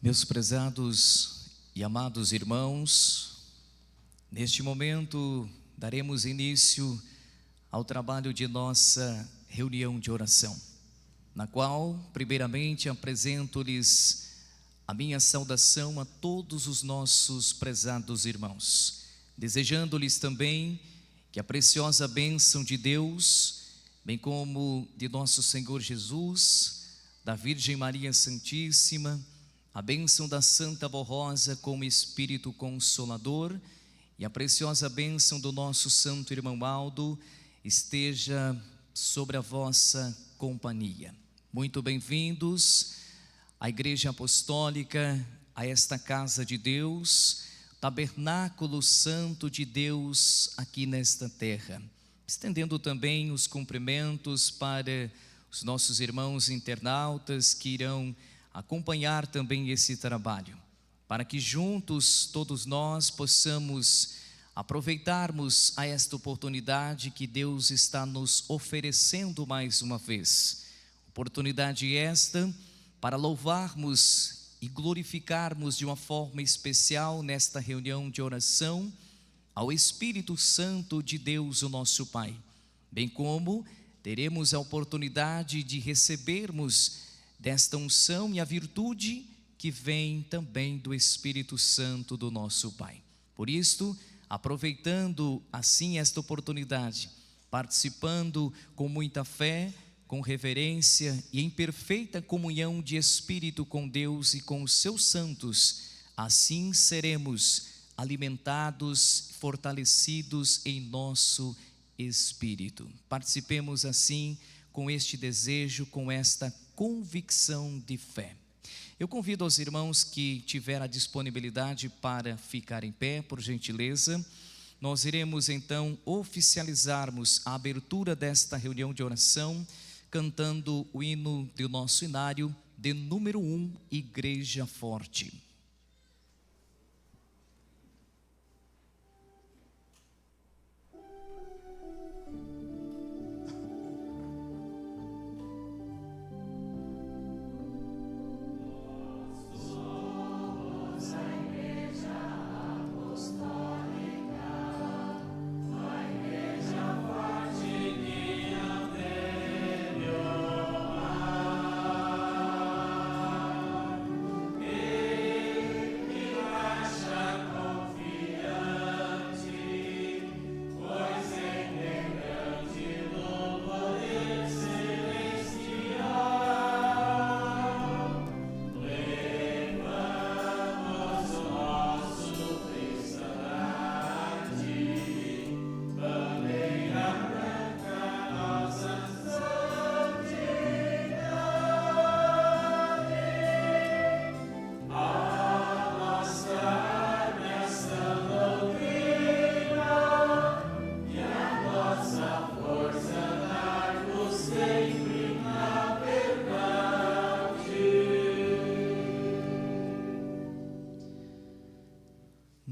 Meus prezados e amados irmãos, neste momento daremos início ao trabalho de nossa reunião de oração, na qual, primeiramente, apresento-lhes a minha saudação a todos os nossos prezados irmãos, desejando-lhes também que a preciosa bênção de Deus, bem como de nosso Senhor Jesus, da Virgem Maria Santíssima, a bênção da Santa Borrosa como Espírito Consolador e a preciosa bênção do nosso Santo Irmão Aldo esteja sobre a vossa companhia. Muito bem-vindos à Igreja Apostólica, a esta casa de Deus, tabernáculo santo de Deus aqui nesta terra. Estendendo também os cumprimentos para os nossos irmãos internautas que irão acompanhar também esse trabalho, para que juntos todos nós possamos aproveitarmos a esta oportunidade que Deus está nos oferecendo mais uma vez. Oportunidade esta para louvarmos e glorificarmos de uma forma especial nesta reunião de oração ao Espírito Santo de Deus, o nosso Pai, bem como teremos a oportunidade de recebermos desta unção e a virtude que vem também do Espírito Santo do nosso Pai. Por isto, aproveitando assim esta oportunidade, participando com muita fé, com reverência e em perfeita comunhão de espírito com Deus e com os seus santos, assim seremos alimentados, fortalecidos em nosso espírito. Participemos assim com este desejo, com esta convicção de fé. Eu convido os irmãos que tiverem a disponibilidade para ficar em pé, por gentileza. Nós iremos então oficializarmos a abertura desta reunião de oração, cantando o hino do nosso inário de número 1, Igreja Forte.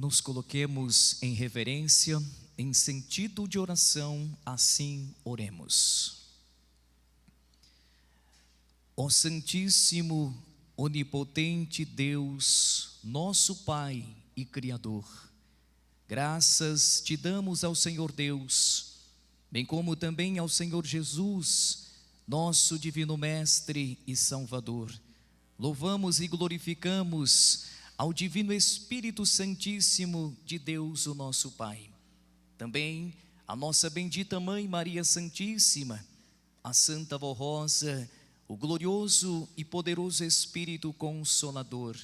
Nos coloquemos em reverência, em sentido de oração, assim oremos. Ó Santíssimo, onipotente Deus, nosso Pai e Criador, graças te damos ao Senhor Deus, bem como também ao Senhor Jesus, nosso Divino Mestre e Salvador. Louvamos e glorificamos ao Divino Espírito Santíssimo de Deus, o nosso Pai. Também a nossa bendita Mãe Maria Santíssima, a Santa Borrosa, o glorioso e poderoso Espírito Consolador.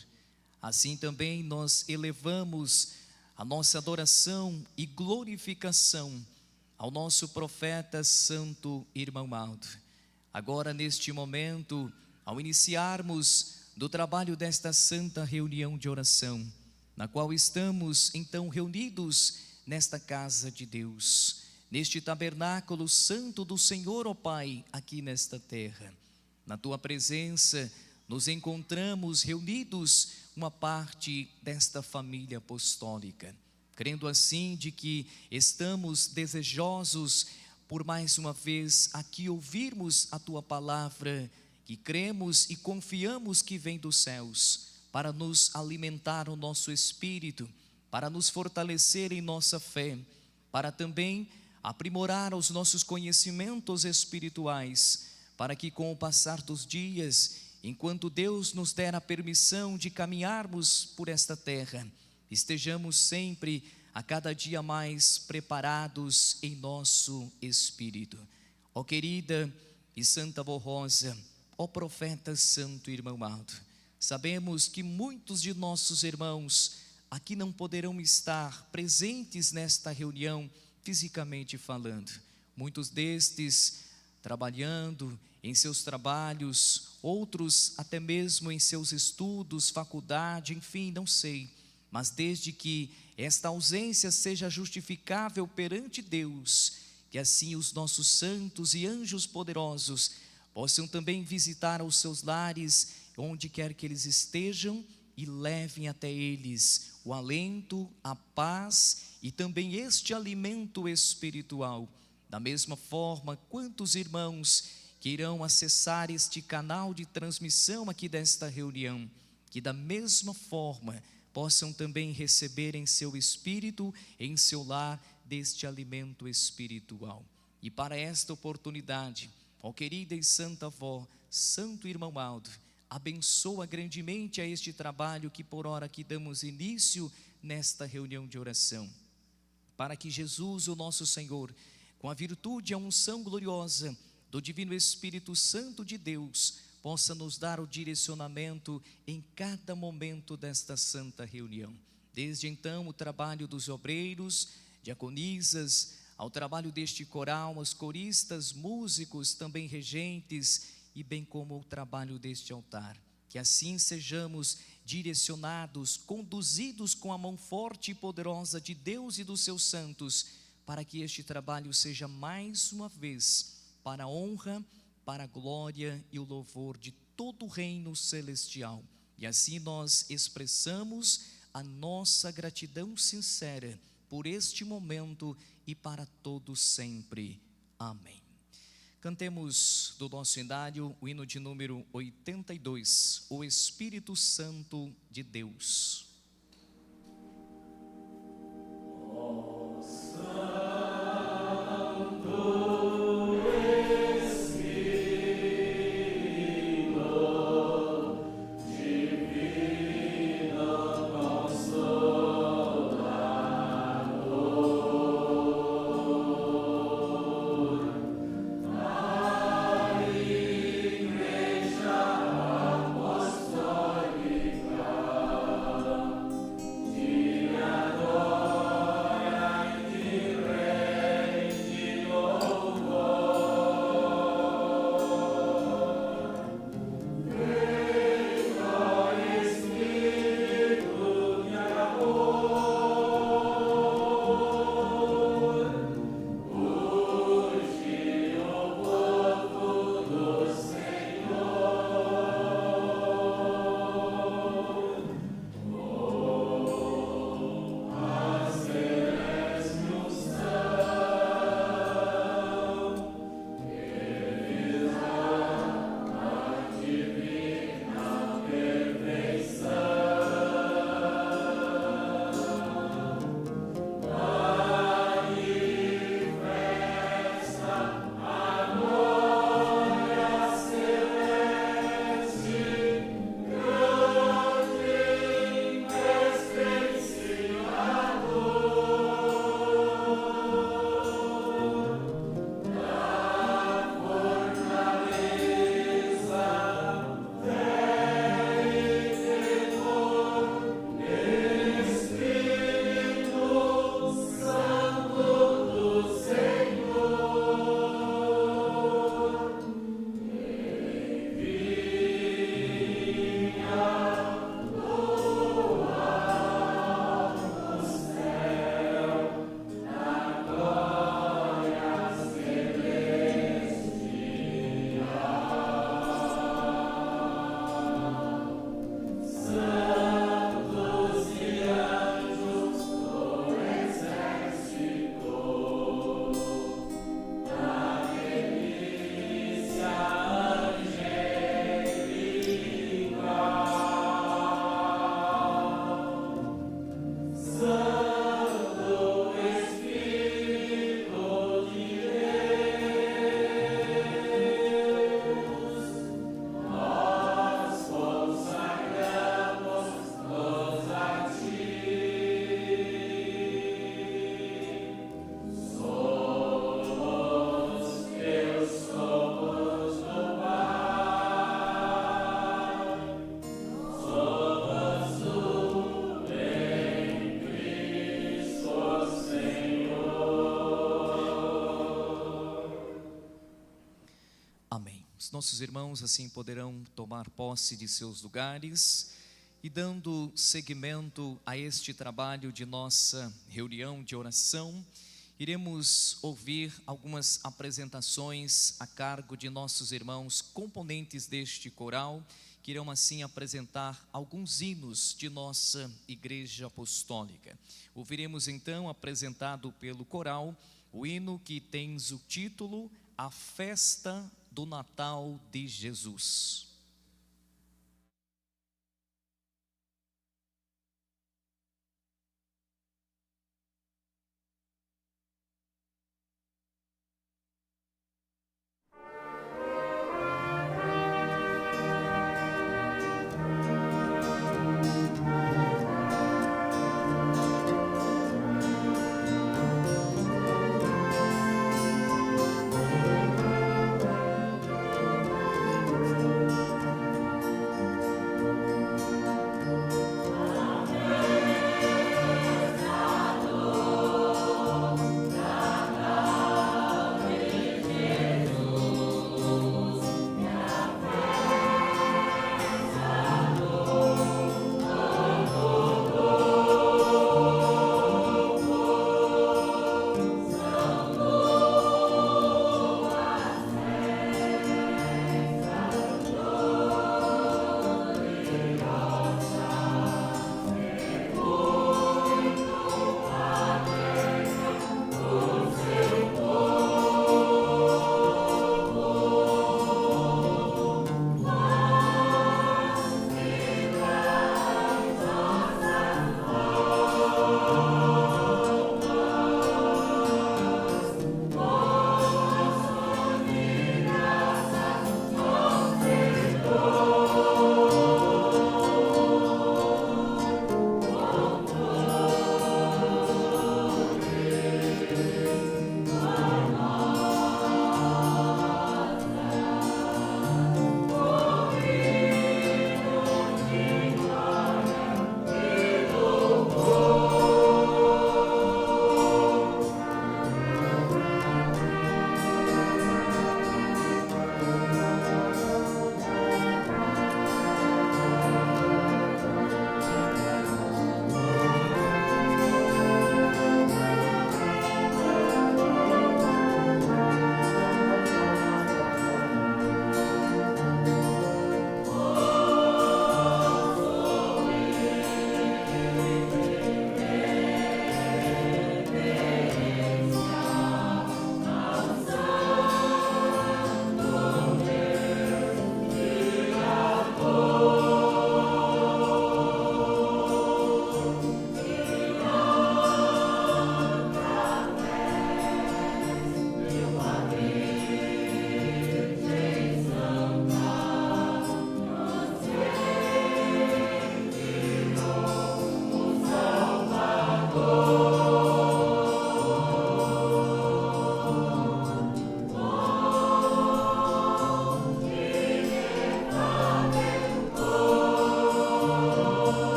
Assim também nós elevamos a nossa adoração e glorificação ao nosso profeta Santo Irmão Aldo. Agora, neste momento, ao iniciarmos do trabalho desta santa reunião de oração, na qual estamos então reunidos nesta casa de Deus, neste tabernáculo santo do Senhor, ó Pai, aqui nesta terra. Na tua presença nos encontramos reunidos uma parte desta família apostólica, crendo assim de que estamos desejosos por mais uma vez aqui ouvirmos a tua palavra, que cremos e confiamos que vem dos céus, para nos alimentar o nosso espírito, para nos fortalecer em nossa fé, para também aprimorar os nossos conhecimentos espirituais, para que com o passar dos dias, enquanto Deus nos der a permissão de caminharmos por esta terra, estejamos sempre a cada dia mais preparados em nosso espírito. Ó querida e Santa Avó Rosa, ó profeta santo irmão Aldo, sabemos que muitos de nossos irmãos aqui não poderão estar presentes nesta reunião, fisicamente falando. Muitos destes trabalhando em seus trabalhos, outros até mesmo em seus estudos, faculdade, enfim, não sei. Mas desde que esta ausência seja justificável perante Deus, que assim os nossos santos e anjos poderosos possam também visitar os seus lares, onde quer que eles estejam, e levem até eles o alento, a paz e também este alimento espiritual. Da mesma forma, quantos irmãos que irão acessar este canal de transmissão aqui desta reunião, que da mesma forma possam também receber em seu espírito, em seu lar, deste alimento espiritual. E para esta oportunidade, ó querida e santa avó, santo irmão Aldo, abençoa grandemente a este trabalho que por hora aqui damos início nesta reunião de oração, para que Jesus, o nosso Senhor, com a virtude e a unção gloriosa do Divino Espírito Santo de Deus, possa nos dar o direcionamento em cada momento desta santa reunião. Desde então, o trabalho dos obreiros, diaconisas, ao trabalho deste coral, as coristas, músicos, também regentes, e bem como o trabalho deste altar. Que assim sejamos direcionados, conduzidos com a mão forte e poderosa de Deus e dos seus santos, para que este trabalho seja mais uma vez para a honra, para a glória e o louvor de todo o reino celestial. E assim nós expressamos a nossa gratidão sincera por este momento e para todos sempre. Amém. Cantemos do nosso inário o hino de número 82, o Espírito Santo de Deus. Os nossos irmãos assim poderão tomar posse de seus lugares e dando seguimento a este trabalho de nossa reunião de oração, iremos ouvir algumas apresentações a cargo de nossos irmãos componentes deste coral, que irão assim apresentar alguns hinos de nossa Igreja Apostólica. Ouviremos então, apresentado pelo coral, o hino que tem o título A Festa do Natal de Jesus.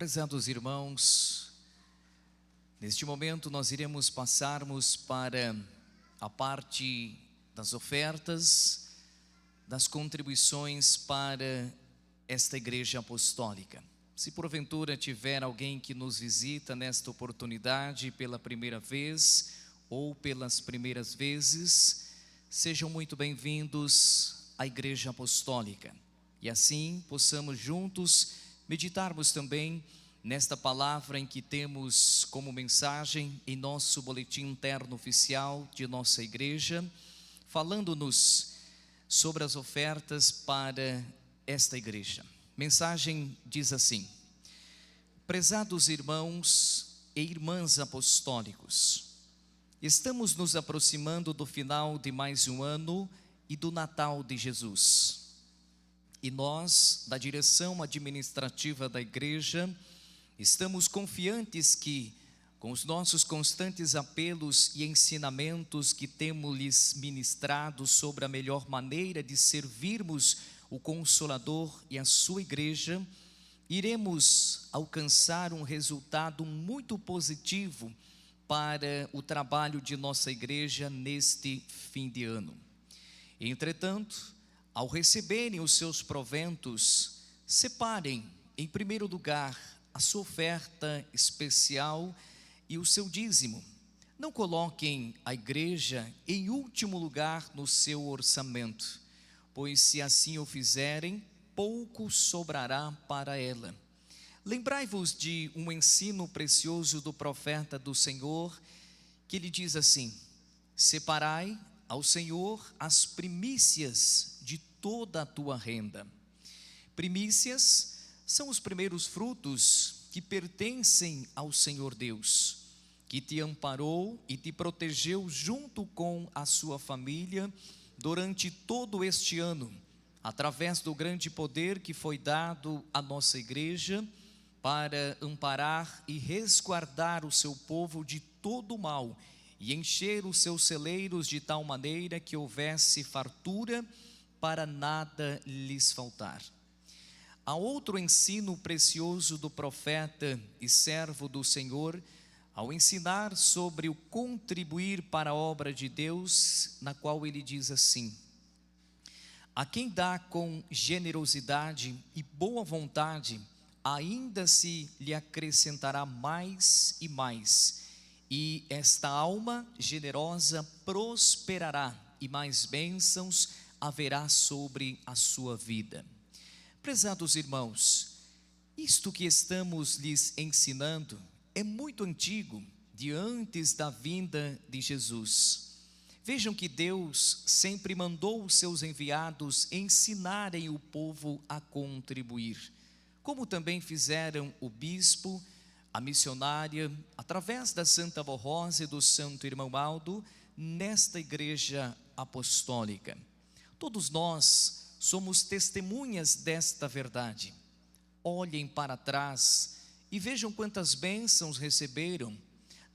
Prezados irmãos, neste momento nós iremos passarmos para a parte das ofertas, das contribuições para esta igreja apostólica. Se porventura tiver alguém que nos visita nesta oportunidade pela primeira vez ou pelas primeiras vezes, sejam muito bem-vindos à igreja apostólica. E assim possamos juntos meditarmos também nesta palavra em que temos como mensagem em nosso boletim interno oficial de nossa igreja, falando-nos sobre as ofertas para esta igreja. Mensagem diz assim: prezados irmãos e irmãs apostólicos, estamos nos aproximando do final de mais um ano e do Natal de Jesus. E nós, da direção administrativa da igreja, estamos confiantes que, com os nossos constantes apelos e ensinamentos que temos lhes ministrado sobre a melhor maneira de servirmos o Consolador e a sua igreja, iremos alcançar um resultado muito positivo para o trabalho de nossa igreja neste fim de ano. Entretanto, ao receberem os seus proventos, separem, em primeiro lugar, a sua oferta especial e o seu dízimo. Não coloquem a igreja em último lugar no seu orçamento, pois se assim o fizerem, pouco sobrará para ela. Lembrai-vos de um ensino precioso do profeta do Senhor, que ele diz assim: separai ao Senhor as primícias de toda a tua renda. Primícias são os primeiros frutos que pertencem ao Senhor Deus, que te amparou e te protegeu junto com a sua família durante todo este ano, através do grande poder que foi dado à nossa igreja para amparar e resguardar o seu povo de todo o mal e encher os seus celeiros de tal maneira que houvesse fartura para nada lhes faltar. Há outro ensino precioso do profeta e servo do Senhor, ao ensinar sobre o contribuir para a obra de Deus, na qual ele diz assim: a quem dá com generosidade e boa vontade, ainda se lhe acrescentará mais e mais, e esta alma generosa prosperará, e mais bênçãos haverá sobre a sua vida. Prezados irmãos, isto que estamos lhes ensinando é muito antigo, de antes da vinda de Jesus. Vejam que Deus sempre mandou os seus enviados ensinarem o povo a contribuir, como também fizeram o bispo, a missionária, através da Santa Avó Rosa e do Santo Irmão Aldo, nesta igreja apostólica. Todos nós somos testemunhas desta verdade. Olhem para trás e vejam quantas bênçãos receberam.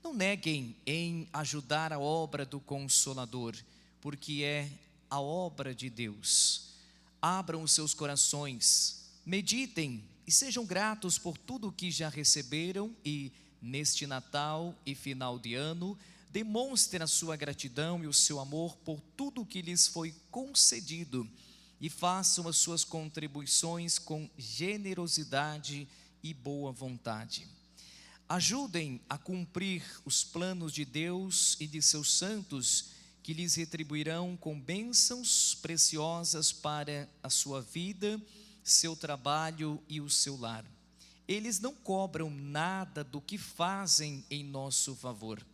Não neguem em ajudar a obra do Consolador, porque é a obra de Deus. Abram os seus corações, meditem e sejam gratos por tudo o que já receberam e, neste Natal e final de ano, demonstrem a sua gratidão e o seu amor por tudo o que lhes foi concedido e façam as suas contribuições com generosidade e boa vontade. Ajudem a cumprir os planos de Deus e de seus santos, que lhes retribuirão com bênçãos preciosas para a sua vida, seu trabalho e o seu lar. Eles não cobram nada do que fazem em nosso favor,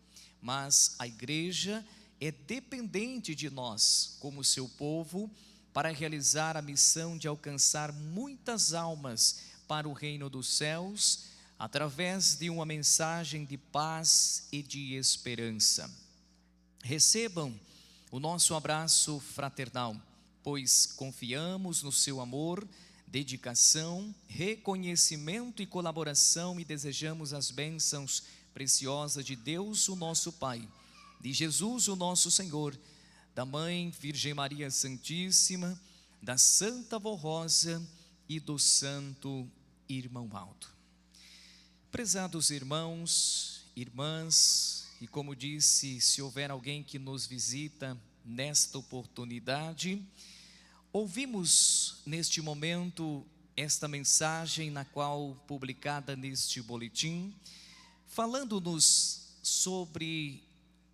mas a igreja é dependente de nós, como seu povo, para realizar a missão de alcançar muitas almas para o reino dos céus, através de uma mensagem de paz e de esperança. Recebam o nosso abraço fraternal, pois confiamos no seu amor, dedicação, reconhecimento e colaboração e desejamos as bênçãos preciosas de Deus, o nosso Pai, de Jesus, o nosso Senhor, da Mãe Virgem Maria Santíssima, da Santa Avó Rosa e do Santo Irmão Aldo. Prezados irmãos, irmãs, e como disse, se houver alguém que nos visita nesta oportunidade, ouvimos neste momento esta mensagem na qual publicada neste boletim, falando-nos sobre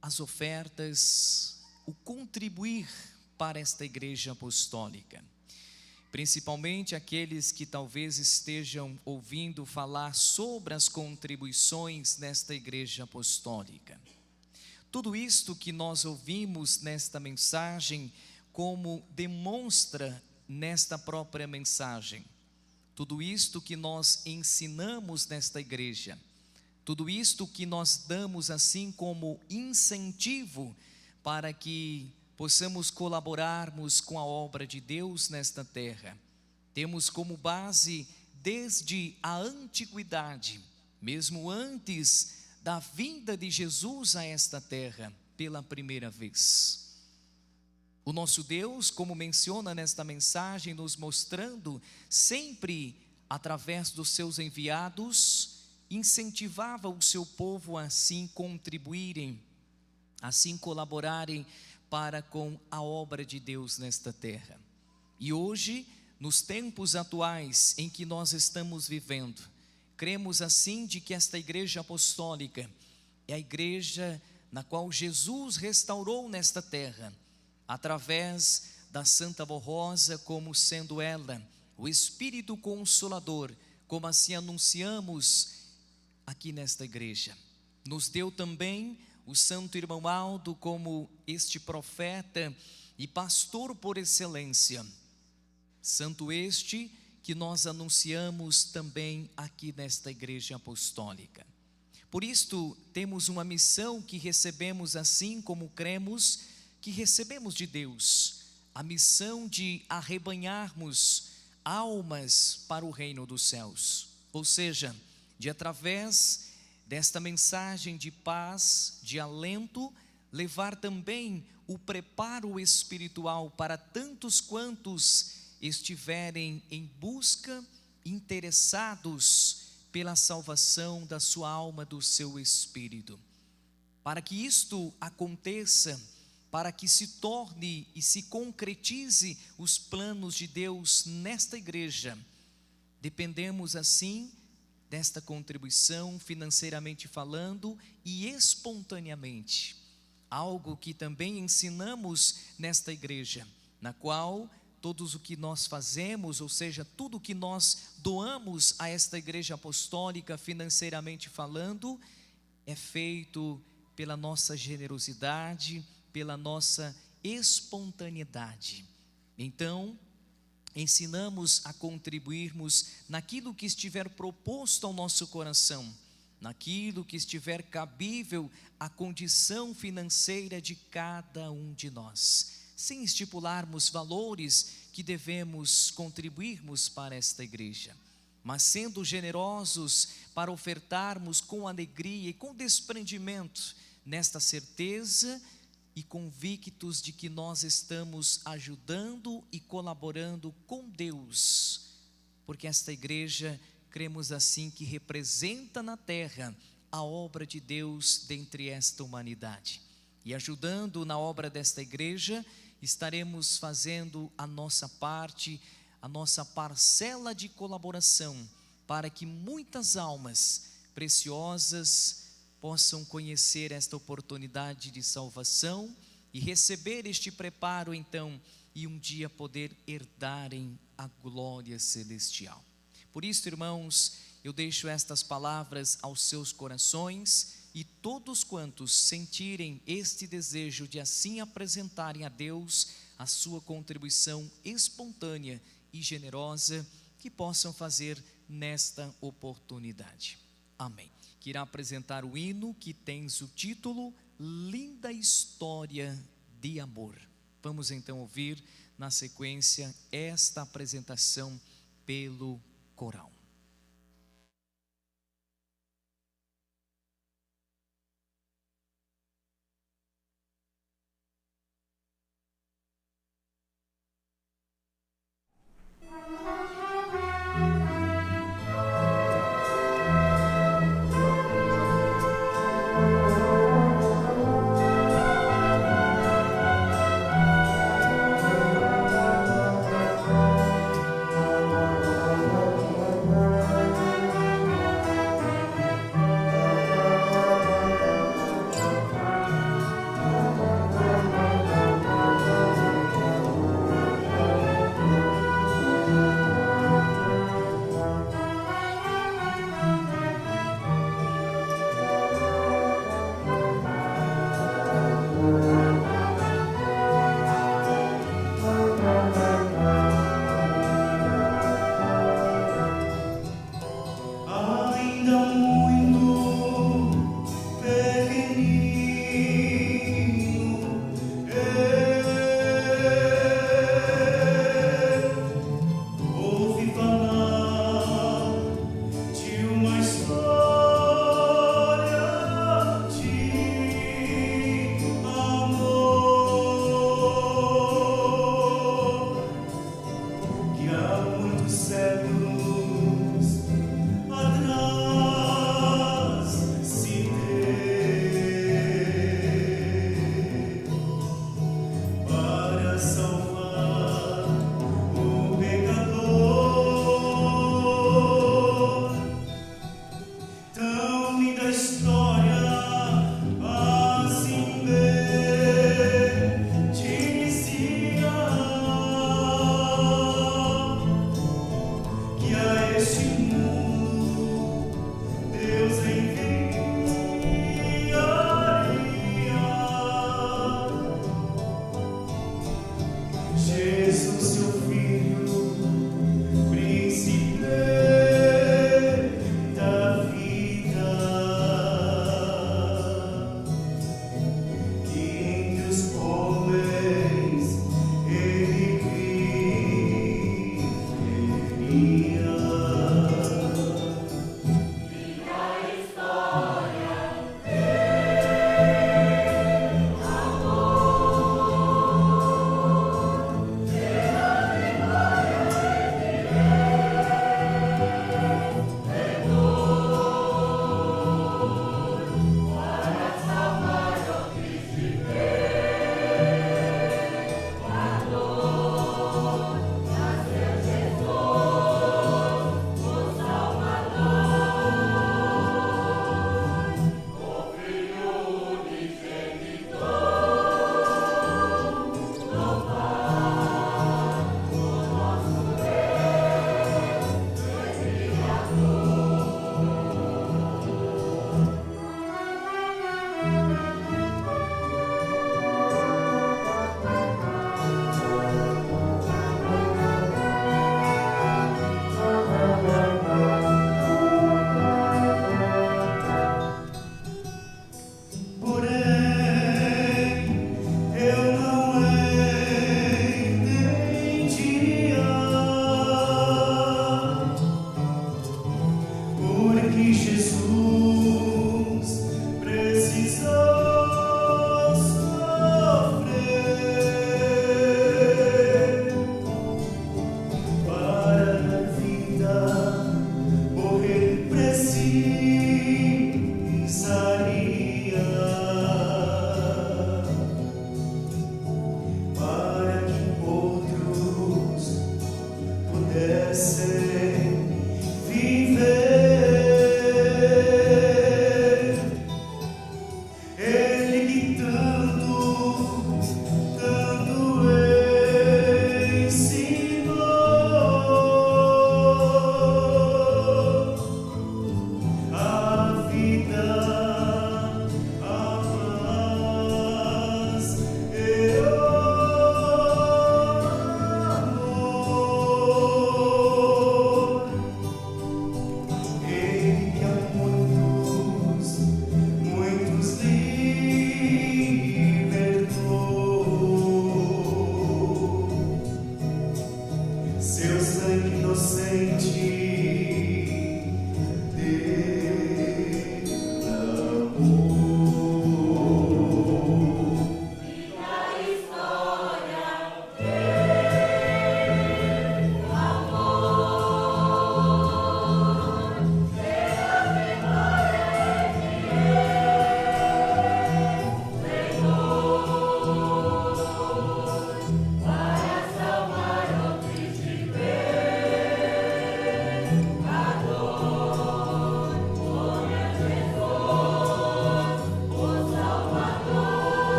as ofertas, o contribuir para esta igreja apostólica. Principalmente aqueles que talvez estejam ouvindo falar sobre as contribuições nesta igreja apostólica. Tudo isto que nós ouvimos nesta mensagem, como demonstra nesta própria mensagem, tudo isto que nós ensinamos nesta igreja, tudo isto que nós damos assim como incentivo para que possamos colaborarmos com a obra de Deus nesta terra. Temos como base desde a antiguidade, mesmo antes da vinda de Jesus a esta terra pela primeira vez. O nosso Deus, como menciona nesta mensagem, nos mostrando sempre através dos seus enviados, incentivava o seu povo a assim contribuírem, assim colaborarem para com a obra de Deus nesta terra. E hoje, nos tempos atuais em que nós estamos vivendo, cremos assim de que esta igreja apostólica é a igreja na qual Jesus restaurou nesta terra, através da Santa Vó Rosa, como sendo ela o Espírito Consolador, como assim anunciamos aqui nesta igreja. Nos deu também o Santo Irmão Aldo como este profeta e pastor por excelência, santo este que nós anunciamos também aqui nesta igreja apostólica. Por isto temos uma missão que recebemos assim como cremos que recebemos de Deus, a missão de arrebanharmos almas para o reino dos céus, ou seja, de através desta mensagem de paz, de alento, levar também o preparo espiritual para tantos quantos estiverem em busca, interessados pela salvação da sua alma, do seu espírito. Para que isto aconteça, para que se torne e se concretize os planos de Deus nesta igreja, dependemos assim desta contribuição, financeiramente falando e espontaneamente, algo que também ensinamos nesta igreja, na qual todos o que nós fazemos, ou seja, tudo o que nós doamos a esta igreja apostólica, financeiramente falando, é feito pela nossa generosidade, pela nossa espontaneidade. Então, ensinamos a contribuirmos naquilo que estiver proposto ao nosso coração, naquilo que estiver cabível à condição financeira de cada um de nós, sem estipularmos valores que devemos contribuirmos para esta igreja, mas sendo generosos para ofertarmos com alegria e com desprendimento, nesta certeza e convictos de que nós estamos ajudando e colaborando com Deus, porque esta igreja, cremos assim, que representa na terra a obra de Deus dentre esta humanidade. E ajudando na obra desta igreja, estaremos fazendo a nossa parte, a nossa parcela de colaboração, para que muitas almas preciosas possam conhecer esta oportunidade de salvação e receber este preparo então, e um dia poder herdarem a glória celestial. Por isso, irmãos, eu deixo estas palavras aos seus corações, e todos quantos sentirem este desejo de assim apresentarem a Deus a sua contribuição espontânea e generosa, que possam fazer nesta oportunidade. Amém. Que irá apresentar o hino que tens o título Linda História de Amor. Vamos então ouvir na sequência esta apresentação pelo coral.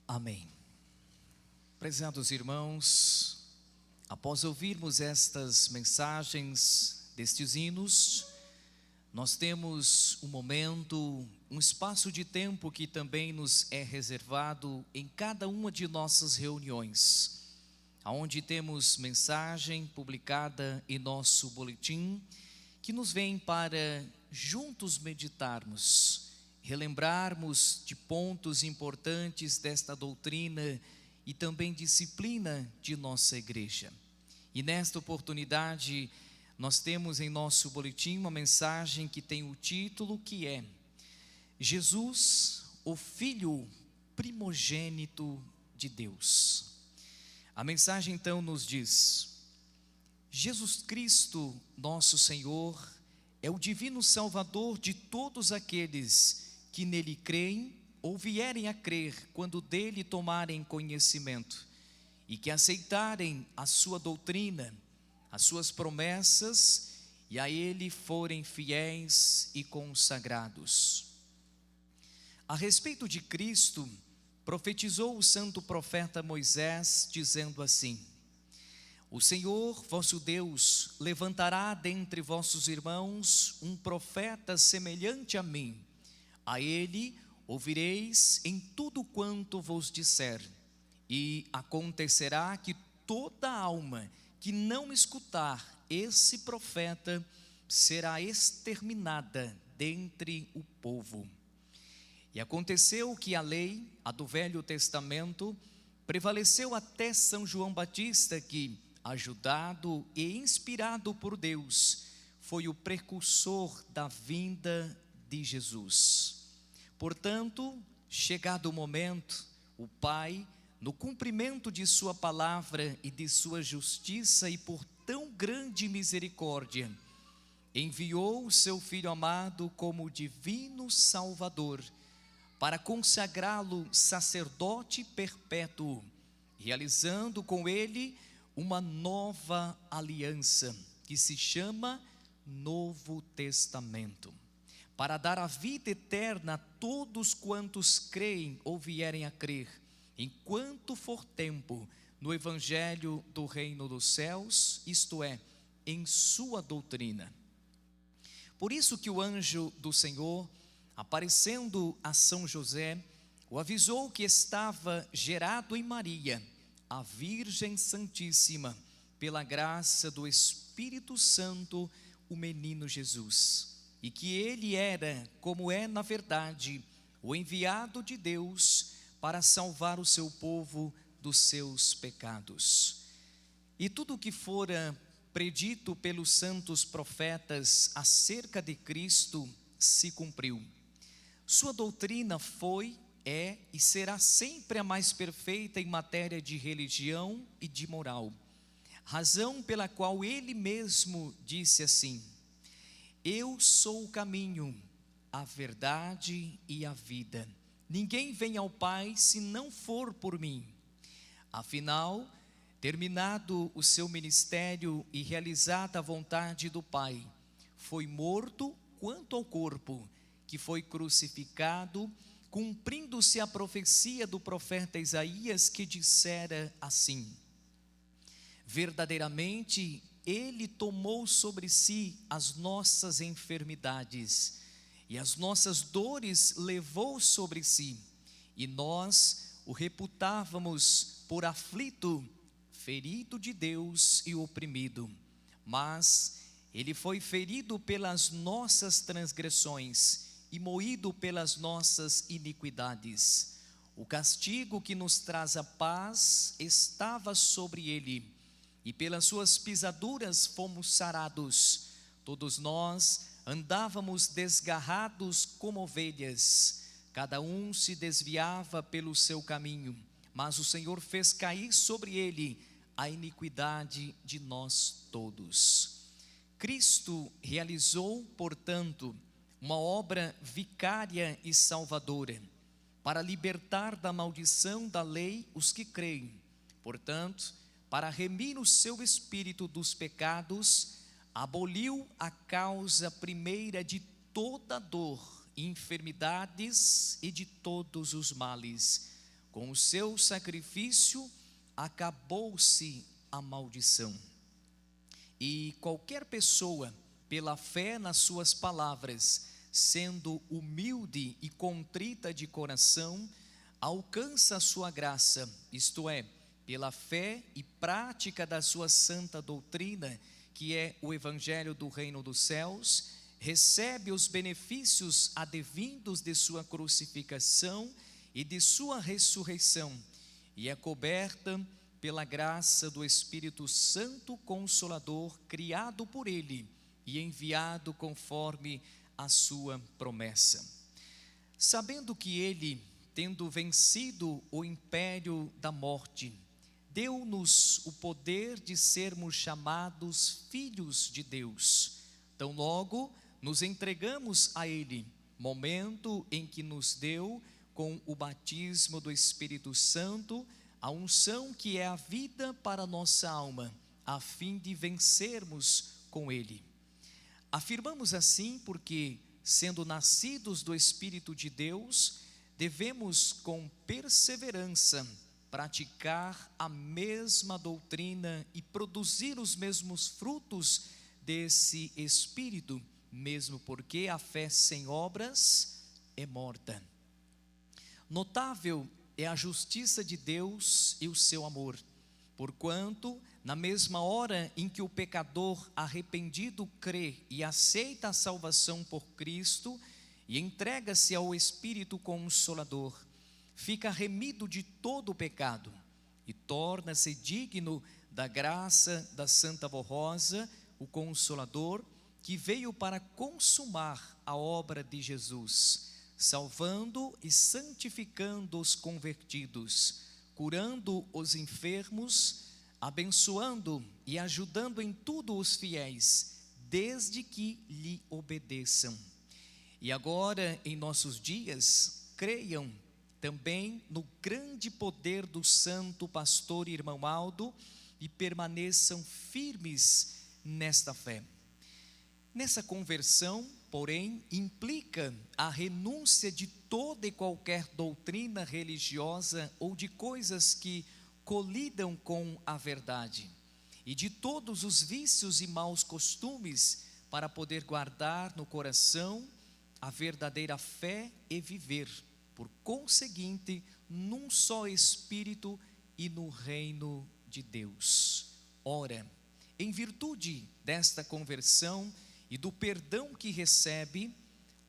Amém. Prezados irmãos, após ouvirmos estas mensagens destes hinos, nós temos um momento, um espaço de tempo que também nos é reservado em cada uma de nossas reuniões, onde temos mensagem publicada em nosso boletim, que nos vem para juntos meditarmos, relembrarmos de pontos importantes desta doutrina e também disciplina de nossa igreja. E nesta oportunidade, nós temos em nosso boletim uma mensagem que tem o título que é Jesus, o Filho primogênito de Deus. A mensagem então nos diz: Jesus Cristo, nosso Senhor, é o divino Salvador de todos aqueles que nele creem ou vierem a crer quando dele tomarem conhecimento e que aceitarem a sua doutrina, as suas promessas e a ele forem fiéis e consagrados. A respeito de Cristo, profetizou o santo profeta Moisés, dizendo assim: O Senhor, vosso Deus, levantará dentre vossos irmãos um profeta semelhante a mim. A ele ouvireis em tudo quanto vos disser, e acontecerá que toda alma que não escutar esse profeta será exterminada dentre o povo. E aconteceu que a lei, a do Velho Testamento, prevaleceu até São João Batista, que, ajudado e inspirado por Deus, foi o precursor da vinda de Jesus. Portanto, chegado o momento, o Pai, no cumprimento de sua palavra e de sua justiça e por tão grande misericórdia, enviou o seu Filho amado como divino Salvador, para consagrá-lo sacerdote perpétuo, realizando com ele uma nova aliança, que se chama Novo Testamento, para dar a vida eterna a todos quantos creem ou vierem a crer, enquanto for tempo, no Evangelho do Reino dos Céus, isto é, em sua doutrina. Por isso que o anjo do Senhor, aparecendo a São José, o avisou que estava gerado em Maria, a Virgem Santíssima, pela graça do Espírito Santo, o menino Jesus, e que ele era, como é na verdade, o enviado de Deus para salvar o seu povo dos seus pecados. E tudo o que fora predito pelos santos profetas acerca de Cristo se cumpriu. Sua doutrina foi, é e será sempre a mais perfeita em matéria de religião e de moral, razão pela qual ele mesmo disse assim: Eu sou o caminho, a verdade e a vida. Ninguém vem ao Pai se não for por mim. Afinal, terminado o seu ministério e realizada a vontade do Pai, foi morto quanto ao corpo, que foi crucificado, cumprindo-se a profecia do profeta Isaías, que dissera assim: Verdadeiramente, ele tomou sobre si as nossas enfermidades, e as nossas dores levou sobre si, e nós o reputávamos por aflito, ferido de Deus e oprimido. Mas ele foi ferido pelas nossas transgressões e moído pelas nossas iniquidades. O castigo que nos traz a paz estava sobre ele, e pelas suas pisaduras fomos sarados. Todos nós andávamos desgarrados como ovelhas, cada um se desviava pelo seu caminho, mas o Senhor fez cair sobre ele a iniquidade de nós todos. Cristo realizou, portanto, uma obra vicária e salvadora, para libertar da maldição da lei os que creem. Portanto, para remir o seu espírito dos pecados, aboliu a causa primeira de toda dor, enfermidades e de todos os males, Com o seu sacrifício acabou-se a maldição. E qualquer pessoa, pela fé nas suas palavras, sendo humilde e contrita de coração, alcança a sua graça, isto é, pela fé e prática da sua santa doutrina, que é o Evangelho do Reino dos Céus, recebe os benefícios advindos de sua crucificação e de sua ressurreição, e é coberta pela graça do Espírito Santo Consolador, criado por Ele e enviado conforme a sua promessa. Sabendo que Ele, tendo vencido o império da morte, deu-nos o poder de sermos chamados filhos de Deus. Tão logo nos entregamos a Ele, momento em que nos deu, com o batismo do Espírito Santo, a unção que é a vida para a nossa alma, a fim de vencermos com Ele. Afirmamos assim porque, sendo nascidos do Espírito de Deus, devemos com perseverança praticar a mesma doutrina e produzir os mesmos frutos desse Espírito, mesmo porque a fé sem obras é morta. Notável é a justiça de Deus e o seu amor, porquanto, na mesma hora em que o pecador arrependido crê e aceita a salvação por Cristo e entrega-se ao Espírito Consolador, fica remido de todo o pecado e torna-se digno da graça da Santa Rosa, o Consolador, que veio para consumar a obra de Jesus, salvando e santificando os convertidos, curando os enfermos, abençoando e ajudando em tudo os fiéis, desde que lhe obedeçam. E agora, em nossos dias, creiam também no grande poder do santo pastor irmão Aldo e permaneçam firmes nesta fé. Nessa conversão, porém, implica a renúncia de toda e qualquer doutrina religiosa ou de coisas que colidam com a verdade, e de todos os vícios e maus costumes, para poder guardar no coração a verdadeira fé e viver, por conseguinte, num só Espírito e no reino de Deus. Ora, em virtude desta conversão e do perdão que recebe,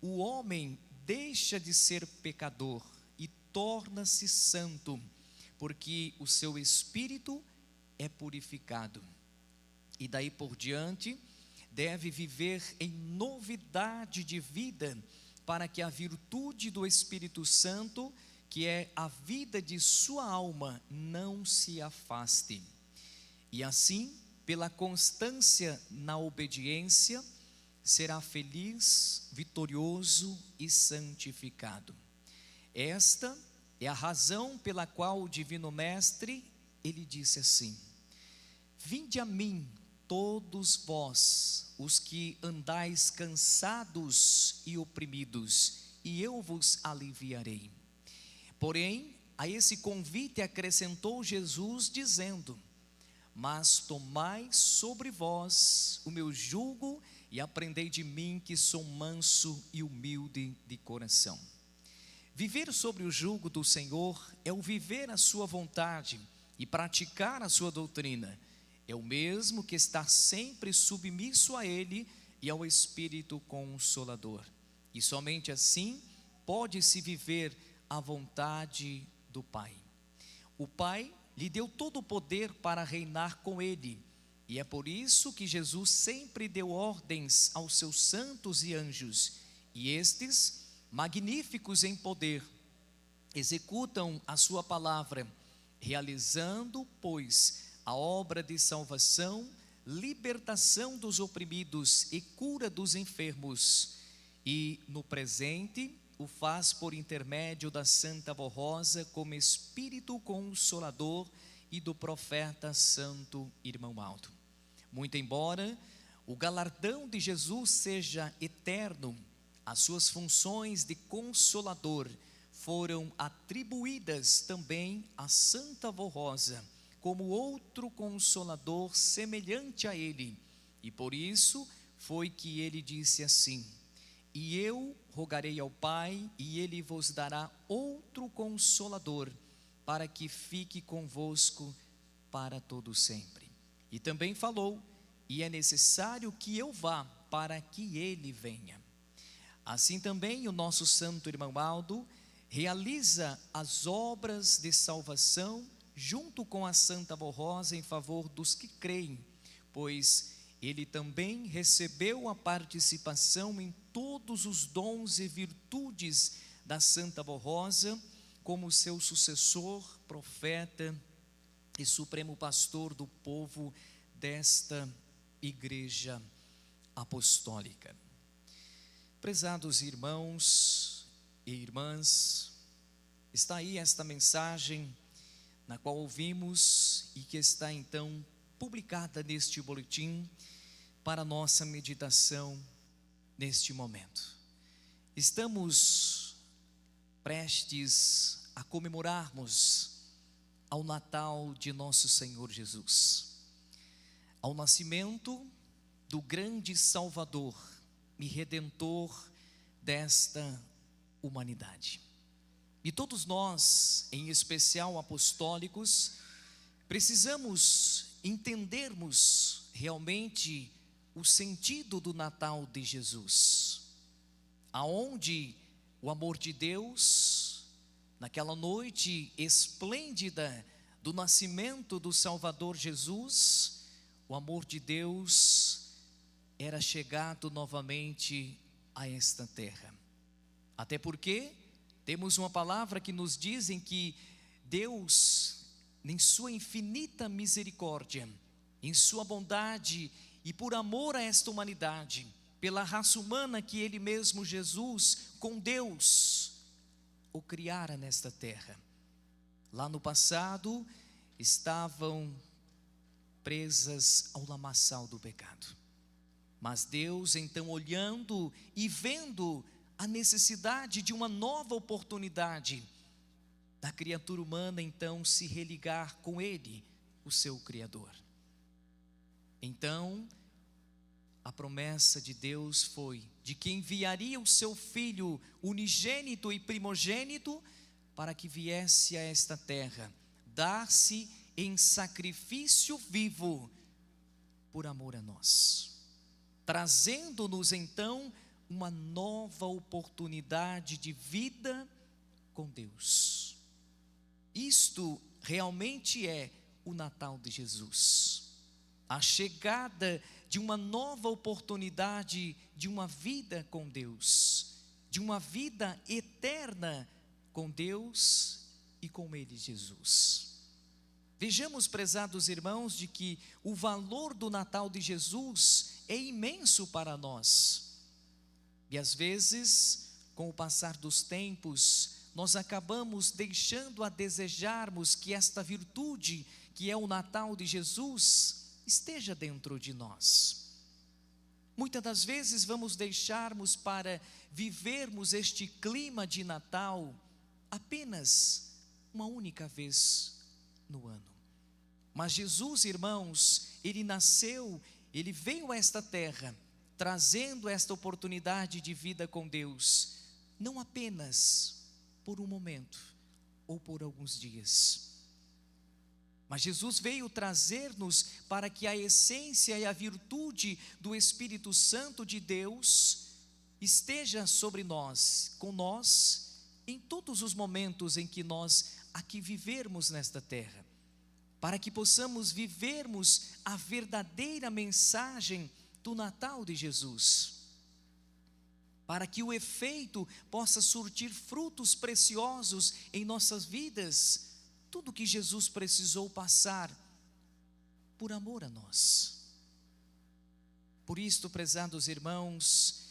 o homem deixa de ser pecador e torna-se santo, porque o seu espírito é purificado. E daí por diante, deve viver em novidade de vida, para que a virtude do Espírito Santo, que é a vida de sua alma, não se afaste. E assim, pela constância na obediência, será feliz, vitorioso e santificado. Esta é a razão pela qual o Divino Mestre, ele disse assim: vinde a mim, todos vós, os que andais cansados e oprimidos, e eu vos aliviarei. Porém, a esse convite acrescentou Jesus, dizendo: mas tomai sobre vós o meu jugo e aprendei de mim, que sou manso e humilde de coração. Viver sobre o jugo do Senhor é o viver a sua vontade e praticar a sua doutrina. É o mesmo que estar sempre submisso a Ele e ao Espírito Consolador. E somente assim pode-se viver a vontade do Pai. O Pai lhe deu todo o poder para reinar com Ele, e é por isso que Jesus sempre deu ordens aos seus santos e anjos, e estes, magníficos em poder, executam a sua palavra, realizando, pois, a obra de salvação, libertação dos oprimidos e cura dos enfermos, e no presente o faz por intermédio da Santa Rosa, como Espírito Consolador e do profeta Santo irmão Aldo. Muito embora o galardão de Jesus seja eterno, as suas funções de Consolador foram atribuídas também a Santa Avó Rosa, como outro consolador semelhante a ele. E por isso foi que ele disse assim: e eu rogarei ao Pai, e ele vos dará outro consolador, para que fique convosco para todo sempre. E também falou: e é necessário que eu vá, para que ele venha. Assim também o nosso santo irmão Aldo realiza as obras de salvação junto com a Santa Avó Rosa em favor dos que creem, pois ele também recebeu a participação em todos os dons e virtudes da Santa Avó Rosa, como seu sucessor, profeta e supremo pastor do povo desta Igreja Apostólica. Prezados irmãos e irmãs, está aí esta mensagem na qual ouvimos e que está então publicada neste boletim para nossa meditação neste momento. Estamos prestes a comemorarmos ao Natal de nosso Senhor Jesus, ao nascimento do grande Salvador e Redentor desta humanidade. E todos nós, em especial apostólicos, precisamos entendermos realmente o sentido do Natal de Jesus, aonde o amor de Deus, naquela noite esplêndida do nascimento do Salvador Jesus, o amor de Deus era chegado novamente a esta terra. Até porque temos uma palavra que nos dizem que Deus, em sua infinita misericórdia, em sua bondade e por amor a esta humanidade, pela raça humana que Ele mesmo, Jesus, com Deus, o criara nesta terra. Lá no passado, estavam presas ao lamaçal do pecado. Mas Deus, então, olhando e vendo a necessidade de uma nova oportunidade da criatura humana, então, se religar com Ele, o seu Criador. Então, a promessa de Deus foi de que enviaria o seu Filho unigênito e primogênito para que viesse a esta terra, dar-se em sacrifício vivo por amor a nós, trazendo-nos então uma nova oportunidade de vida com Deus. Isto realmente é o Natal de Jesus, a chegada de uma nova oportunidade de uma vida com Deus, de uma vida eterna com Deus e com Ele, Jesus. Vejamos, prezados irmãos, de que o valor do Natal de Jesus é imenso para nós. E às vezes, com o passar dos tempos, nós acabamos deixando a desejarmos que esta virtude, que é o Natal de Jesus, esteja dentro de nós. Muitas das vezes vamos deixarmos para vivermos este clima de Natal apenas uma única vez no ano. Mas Jesus, irmãos, Ele nasceu, Ele veio a esta terra, trazendo esta oportunidade de vida com Deus, não apenas por um momento ou por alguns dias, mas Jesus veio trazer-nos para que a essência e a virtude do Espírito Santo de Deus esteja sobre nós, com nós, em todos os momentos em que nós aqui vivermos nesta terra, para que possamos vivermos a verdadeira mensagem do Natal de Jesus, para que o efeito possa surtir frutos preciosos em nossas vidas, tudo que Jesus precisou passar por amor a nós. Por isto, prezados irmãos,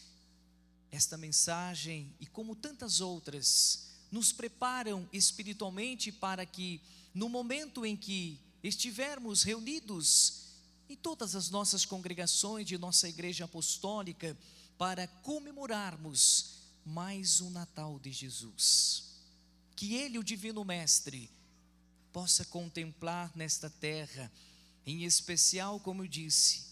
esta mensagem e como tantas outras nos preparam espiritualmente para que no momento em que estivermos reunidos em todas as nossas congregações de nossa Igreja Apostólica para comemorarmos mais um Natal de Jesus, que Ele, o Divino Mestre, possa contemplar nesta terra, em especial, como eu disse,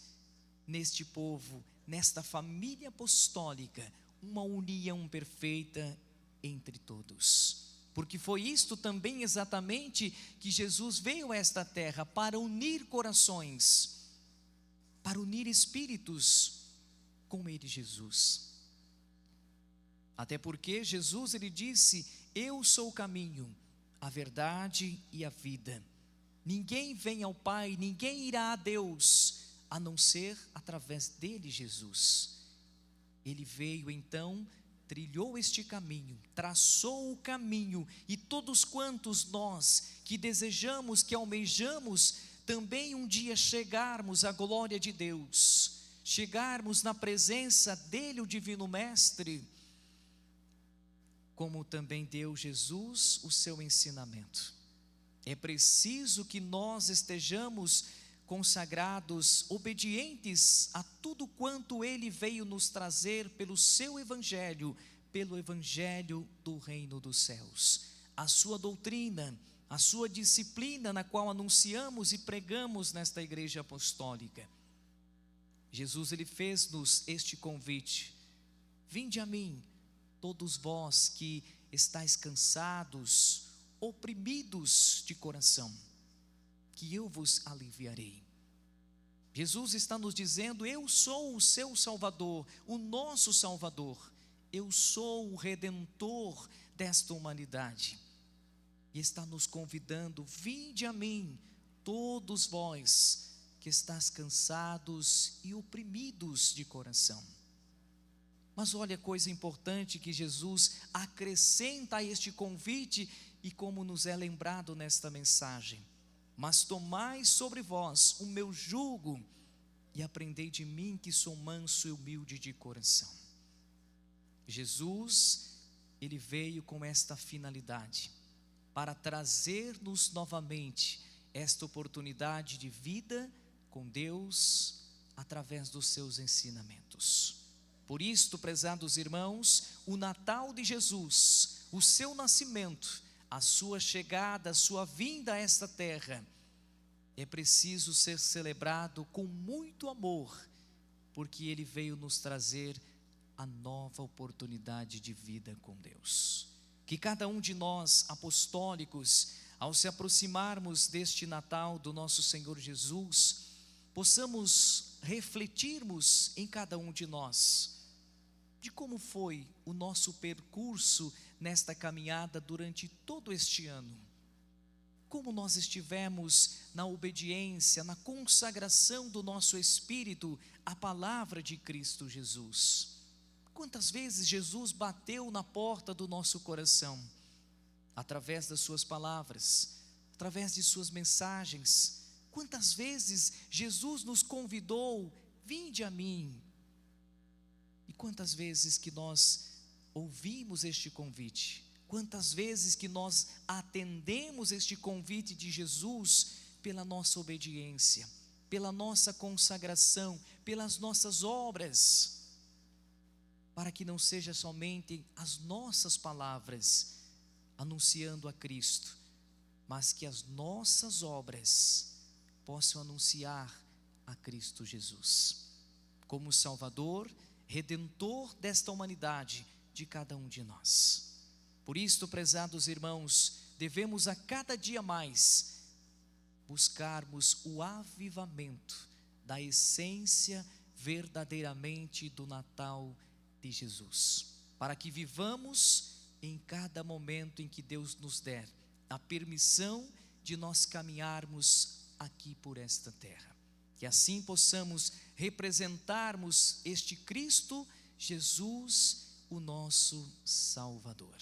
neste povo, nesta família apostólica, uma união perfeita entre todos. Porque foi isto também exatamente que Jesus veio a esta terra, para unir corações, para unir espíritos com Ele, Jesus. Até porque Jesus, Ele disse: eu sou o caminho, a verdade e a vida. Ninguém vem ao Pai, ninguém irá a Deus, a não ser através dele, Jesus. Ele veio então, trilhou este caminho, traçou o caminho, e todos quantos nós que desejamos, que almejamos também um dia chegarmos à glória de Deus, chegarmos na presença dele, o Divino Mestre, como também deu Jesus o seu ensinamento. É preciso que nós estejamos consagrados, obedientes a tudo quanto Ele veio nos trazer pelo seu Evangelho, pelo Evangelho do Reino dos Céus. A sua doutrina, a sua disciplina, na qual anunciamos e pregamos nesta igreja apostólica. Jesus, Ele fez-nos este convite: vinde a mim, todos vós que estáis cansados, oprimidos de coração, que eu vos aliviarei. Jesus está nos dizendo: eu sou o seu Salvador, o nosso Salvador, eu sou o Redentor desta humanidade, e está nos convidando: vinde a mim, todos vós que estáis cansados e oprimidos de coração. Mas olha a coisa importante que Jesus acrescenta a este convite, e como nos é lembrado nesta mensagem: mas tomai sobre vós o meu jugo e aprendei de mim, que sou manso e humilde de coração. Jesus, Ele veio com esta finalidade, para trazer-nos novamente esta oportunidade de vida com Deus, através dos seus ensinamentos. Por isto, prezados irmãos, o Natal de Jesus, o seu nascimento, a sua chegada, a sua vinda a esta terra, é preciso ser celebrado com muito amor, porque Ele veio nos trazer a nova oportunidade de vida com Deus. Que cada um de nós, apostólicos, ao se aproximarmos deste Natal do nosso Senhor Jesus, possamos refletirmos em cada um de nós, de como foi o nosso percurso nesta caminhada durante todo este ano. Como nós estivemos na obediência, na consagração do nosso espírito à palavra de Cristo Jesus. Quantas vezes Jesus bateu na porta do nosso coração, através das suas palavras, através de suas mensagens. Quantas vezes Jesus nos convidou: vinde a mim. E quantas vezes que nós ouvimos este convite, quantas vezes que nós atendemos este convite de Jesus pela nossa obediência, pela nossa consagração, pelas nossas obras, para que não seja somente as nossas palavras anunciando a Cristo, mas que as nossas obras possam anunciar a Cristo Jesus, como Salvador, Redentor desta humanidade, de cada um de nós. Por isto, prezados irmãos, devemos a cada dia mais buscarmos o avivamento da essência verdadeiramente do Natal de Jesus, para que vivamos em cada momento em que Deus nos der a permissão de nós caminharmos aqui por esta terra, que assim possamos representarmos este Cristo Jesus, o nosso Salvador.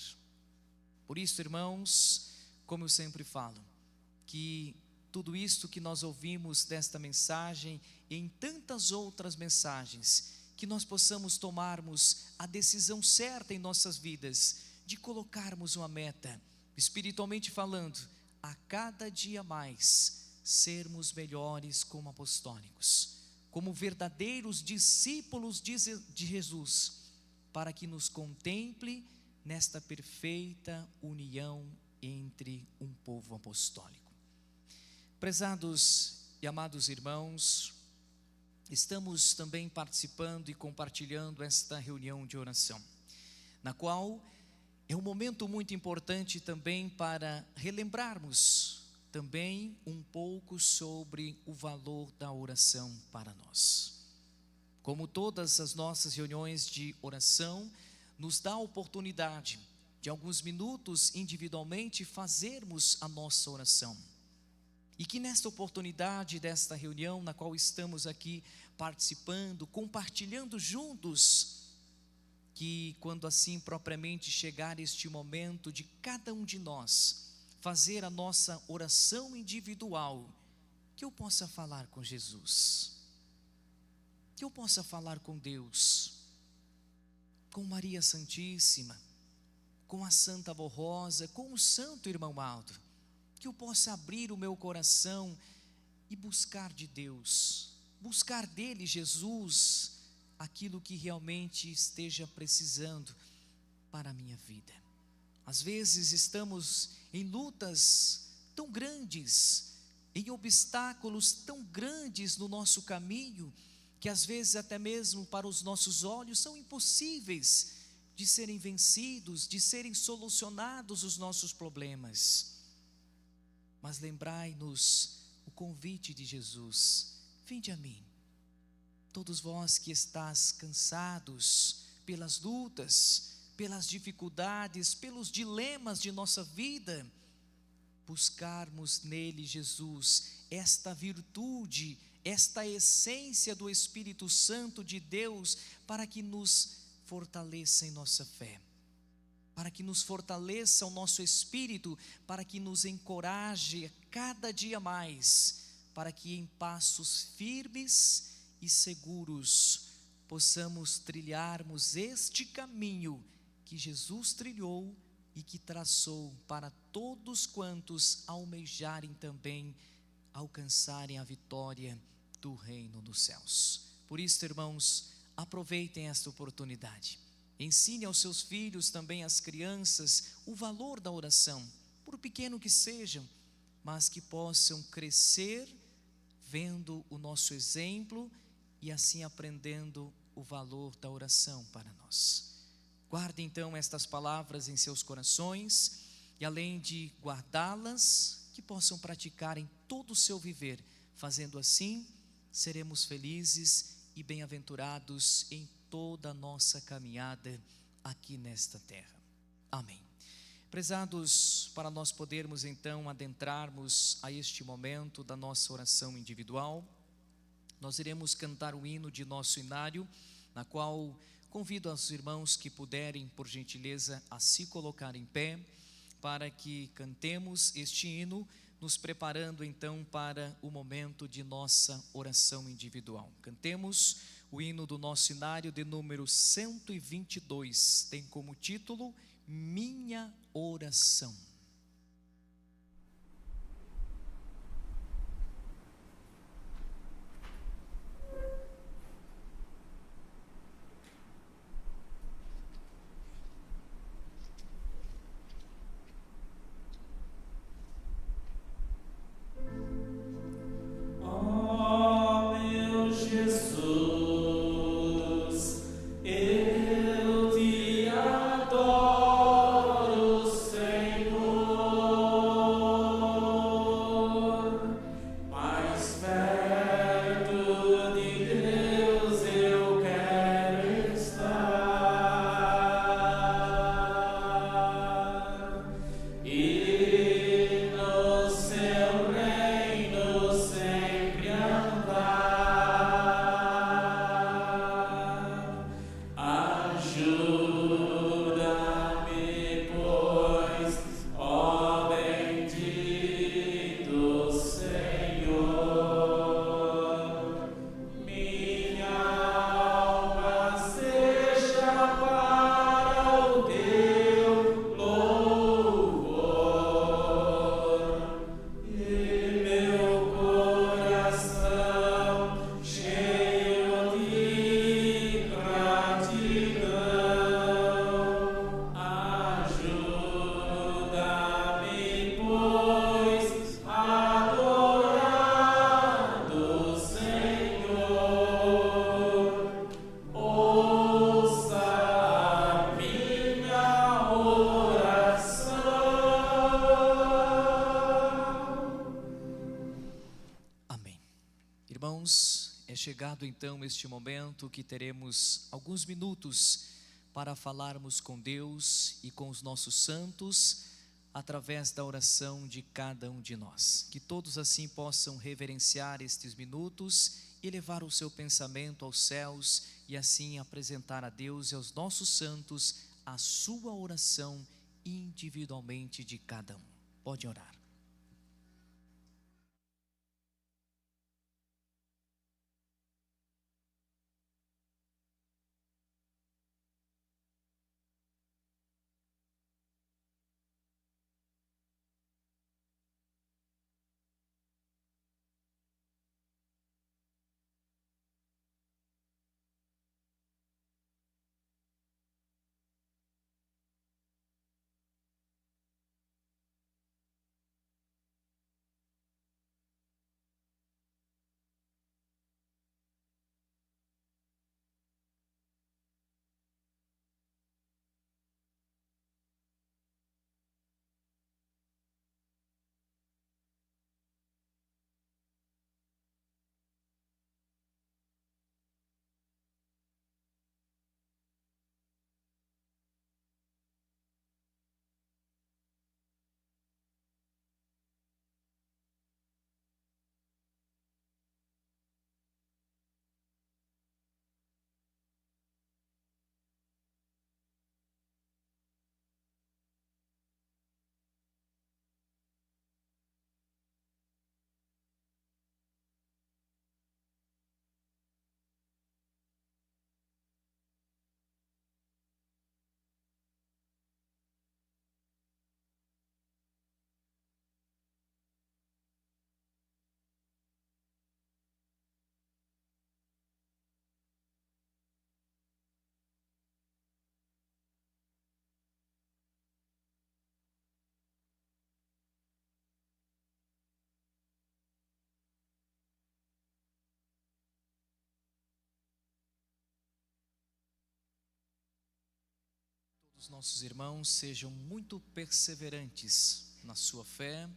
Por isso, irmãos, como eu sempre falo, que tudo isto que nós ouvimos desta mensagem e em tantas outras mensagens, que nós possamos tomarmos a decisão certa em nossas vidas, de colocarmos uma meta, espiritualmente falando, a cada dia mais, sermos melhores como apostólicos, como verdadeiros discípulos de Jesus, para que nos contemple nesta perfeita união entre um povo apostólico. Prezados e amados irmãos, estamos também participando e compartilhando esta reunião de oração, na qual é um momento muito importante também para relembrarmos também um pouco sobre o valor da oração para nós. Como todas as nossas reuniões de oração, nos dá a oportunidade de alguns minutos individualmente fazermos a nossa oração. E que nesta oportunidade desta reunião, na qual estamos aqui participando, compartilhando juntos, que quando assim propriamente chegar este momento de cada um de nós fazer a nossa oração individual, que eu possa falar com Jesus, que eu possa falar com Deus, com Maria Santíssima, com a Santa Avó Rosa, com o Santo Irmão Aldo, que eu possa abrir o meu coração e buscar de Deus, buscar dele, Jesus, aquilo que realmente esteja precisando para a minha vida. Às vezes estamos em lutas tão grandes, em obstáculos tão grandes no nosso caminho, que às vezes até mesmo para os nossos olhos são impossíveis de serem vencidos, de serem solucionados os nossos problemas. Mas lembrai-nos o convite de Jesus: vinde a mim, todos vós que estáis cansados pelas lutas, pelas dificuldades, pelos dilemas de nossa vida, buscarmos nele, Jesus, esta virtude, esta essência do Espírito Santo de Deus, para que nos fortaleça em nossa fé, para que nos fortaleça o nosso espírito, para que nos encoraje a cada dia mais, para que em passos firmes e seguros possamos trilharmos este caminho que Jesus trilhou e que traçou para todos quantos almejarem também alcançarem a vitória do reino dos céus. Por isso, irmãos, aproveitem esta oportunidade. Ensine aos seus filhos, também às crianças, o valor da oração, por pequeno que sejam, mas que possam crescer vendo o nosso exemplo e assim aprendendo o valor da oração para nós. Guarde então estas palavras em seus corações e, além de guardá-las, que possam praticar em todo o seu viver. Fazendo assim, seremos felizes e bem-aventurados em toda a nossa caminhada aqui nesta terra. Amém. Prezados, para nós podermos então adentrarmos a este momento da nossa oração individual, nós iremos cantar o hino de nosso inário, na qual convido aos irmãos que puderem, por gentileza, a se colocar em pé, para que cantemos este hino, nos preparando então para o momento de nossa oração individual. Cantemos o hino do nosso inário de número 122, tem como título Minha Oração. Eu te adoro, Senhor. irmãos, é chegado então este momento que teremos alguns minutos para falarmos com Deus e com os nossos santos, através da oração de cada um de nós. Que todos assim possam reverenciar estes minutos e levar o seu pensamento aos céus e assim apresentar a Deus e aos nossos santos a sua oração individualmente de cada um. Pode orar. Os nossos irmãos sejam muito perseverantes na sua fé,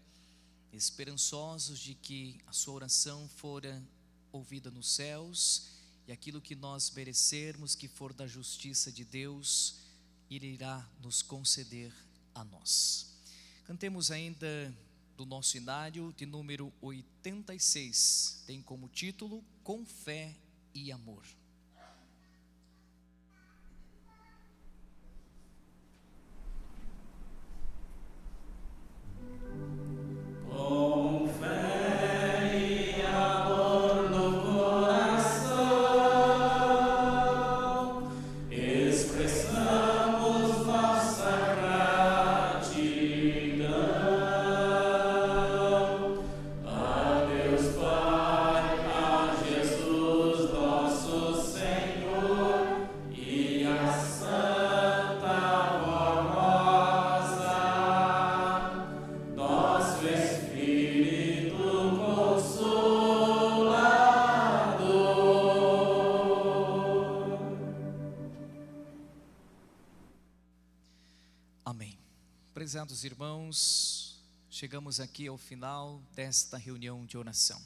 esperançosos de que a sua oração fora ouvida nos céus e aquilo que nós merecermos, que for da justiça de Deus, Ele irá nos conceder a nós. Cantemos ainda do nosso inário de número 86, tem como título Com Fé e Amor. Amém. Prezados irmãos, chegamos aqui ao final desta reunião de oração.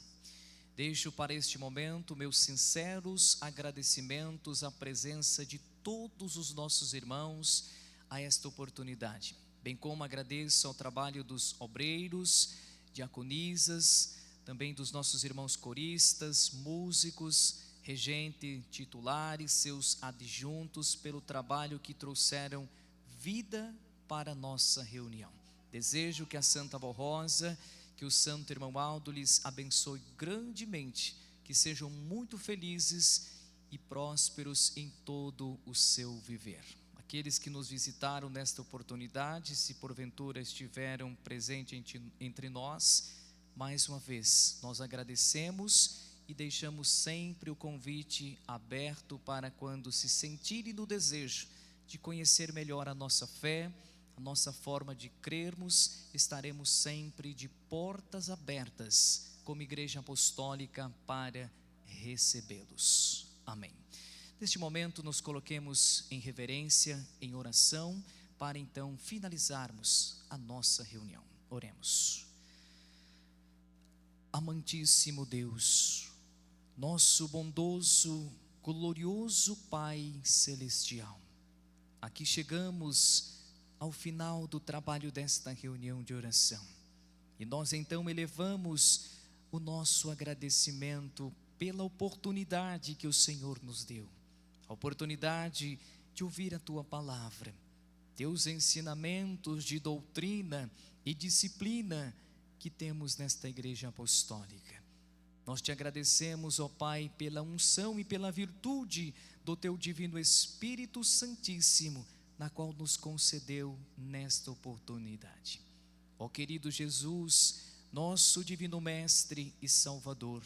Deixo para este momento meus sinceros agradecimentos à presença de todos os nossos irmãos a esta oportunidade, bem como agradeço ao trabalho dos obreiros, diaconisas, também dos nossos irmãos coristas, músicos, regente, titulares, seus adjuntos, pelo trabalho que trouxeram vida para a nossa reunião. Desejo que a Santa Avó Rosa, que o Santo Irmão Aldo lhes abençoe grandemente, que sejam muito felizes e prósperos em todo o seu viver. Aqueles que nos visitaram nesta oportunidade, se porventura estiveram presentes entre nós, mais uma vez nós agradecemos e deixamos sempre o convite aberto para quando se sentirem no desejo de conhecer melhor a nossa fé, a nossa forma de crermos, estaremos sempre de portas abertas como Igreja Apostólica para recebê-los. Amém. Neste momento nos coloquemos em reverência, em oração, para então finalizarmos a nossa reunião. Oremos. Amantíssimo Deus, nosso bondoso, glorioso Pai Celestial, aqui chegamos ao final do trabalho desta reunião de oração. E nós então elevamos o nosso agradecimento pela oportunidade que o Senhor nos deu, a oportunidade de ouvir a Tua palavra, Teus ensinamentos de doutrina e disciplina que temos nesta igreja apostólica. Nós te agradecemos, ó Pai, pela unção e pela virtude do Teu Divino Espírito Santíssimo, na qual nos concedeu nesta oportunidade. Ó querido Jesus, nosso Divino Mestre e Salvador,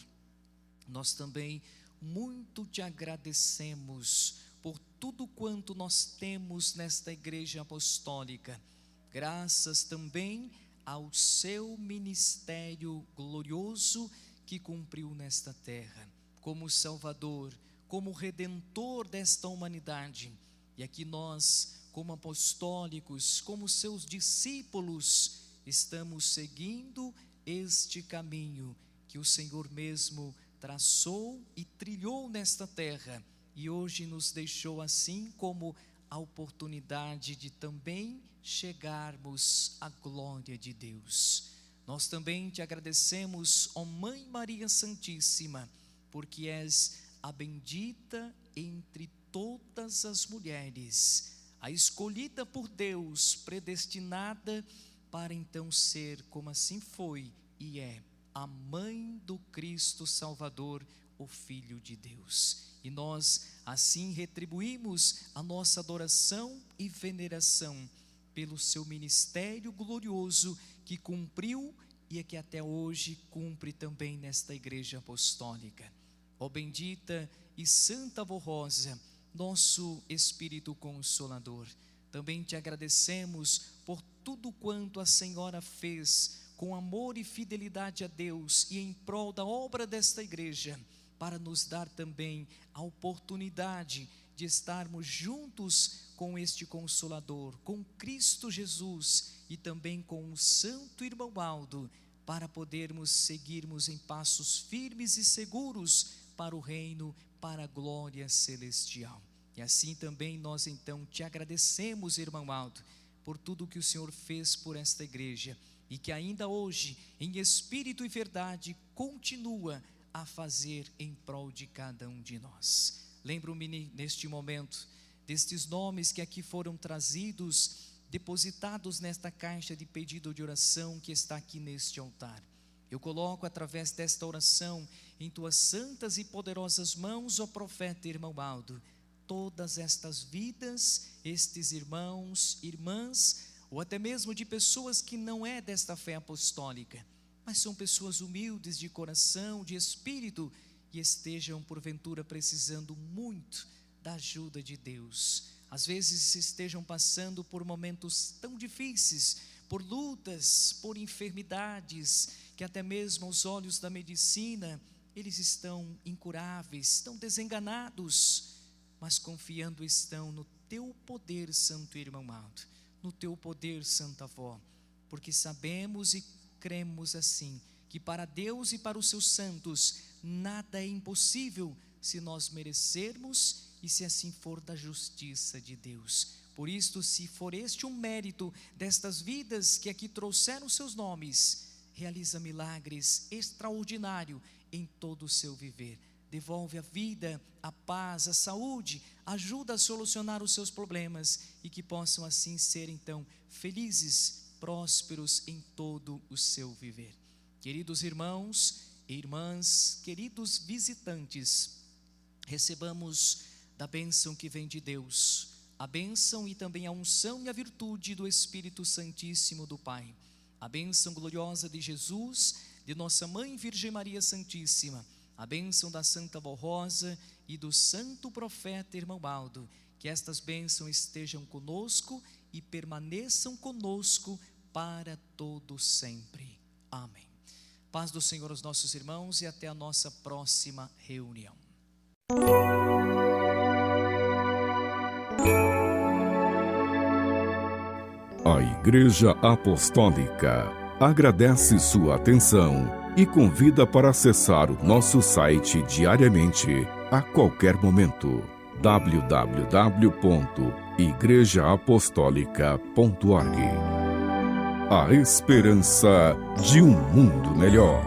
nós também muito te agradecemos por tudo quanto nós temos nesta igreja apostólica, graças também ao seu ministério glorioso que cumpriu nesta terra, como Salvador, como Redentor desta humanidade. E aqui nós, como apostólicos, como seus discípulos, estamos seguindo este caminho que o Senhor mesmo traçou e trilhou nesta terra, e hoje nos deixou assim como a oportunidade de também chegarmos à glória de Deus. Nós também te agradecemos, ó Mãe Maria Santíssima, porque és a bendita entre todas as mulheres, a escolhida por Deus, predestinada para então ser, como assim foi e é, a mãe do Cristo Salvador, o Filho de Deus. E nós assim retribuímos a nossa adoração e veneração pelo seu ministério glorioso que cumpriu e que até hoje cumpre também nesta igreja apostólica. Ó bendita e santa Avó Rosa, nosso Espírito Consolador, também te agradecemos por tudo quanto a Senhora fez com amor e fidelidade a Deus e em prol da obra desta igreja, para nos dar também a oportunidade de estarmos juntos com este Consolador, com Cristo Jesus e também com o Santo Irmão Aldo, para podermos seguirmos em passos firmes e seguros para o reino, para a glória celestial. E assim também nós então te agradecemos, Irmão Aldo, por tudo que o Senhor fez por esta igreja e que ainda hoje, em espírito e verdade, continua a fazer em prol de cada um de nós. Lembro-me neste momento destes nomes que aqui foram trazidos, depositados nesta caixa de pedido de oração que está aqui neste altar. Eu coloco através desta oração em tuas santas e poderosas mãos, ó profeta Irmão Aldo, todas estas vidas, estes irmãos, irmãs, ou até mesmo de pessoas que não é desta fé apostólica, mas são pessoas humildes de coração, de espírito, e estejam porventura precisando muito da ajuda de Deus. Às vezes estejam passando por momentos tão difíceis, por lutas, por enfermidades, que até mesmo aos olhos da medicina, eles estão incuráveis, estão desenganados, mas confiando estão no teu poder, Santo Irmão Aldo, no teu poder, Santa Avó, porque sabemos e cremos assim, que para Deus e para os seus santos, nada é impossível se nós merecermos e se assim for da justiça de Deus. Por isto, se for este um mérito destas vidas que aqui trouxeram seus nomes, realiza milagres extraordinários em todo o seu viver. Devolve a vida, a paz, a saúde, ajuda a solucionar os seus problemas e que possam assim ser então felizes, prósperos em todo o seu viver. Queridos irmãos e irmãs, queridos visitantes, recebamos da bênção que vem de Deus, a bênção e também a unção e a virtude do Espírito Santíssimo do Pai, a bênção gloriosa de Jesus, de nossa Mãe Virgem Maria Santíssima, a bênção da Santa Avó Rosa e do Santo Profeta Irmão Aldo, que estas bênçãos estejam conosco e permaneçam conosco para todo sempre. Amém. Paz do Senhor aos nossos irmãos e até a nossa próxima reunião. A Igreja Apostólica agradece sua atenção e convida para acessar o nosso site diariamente, a qualquer momento. www.igrejaapostólica.org. A esperança de um mundo melhor.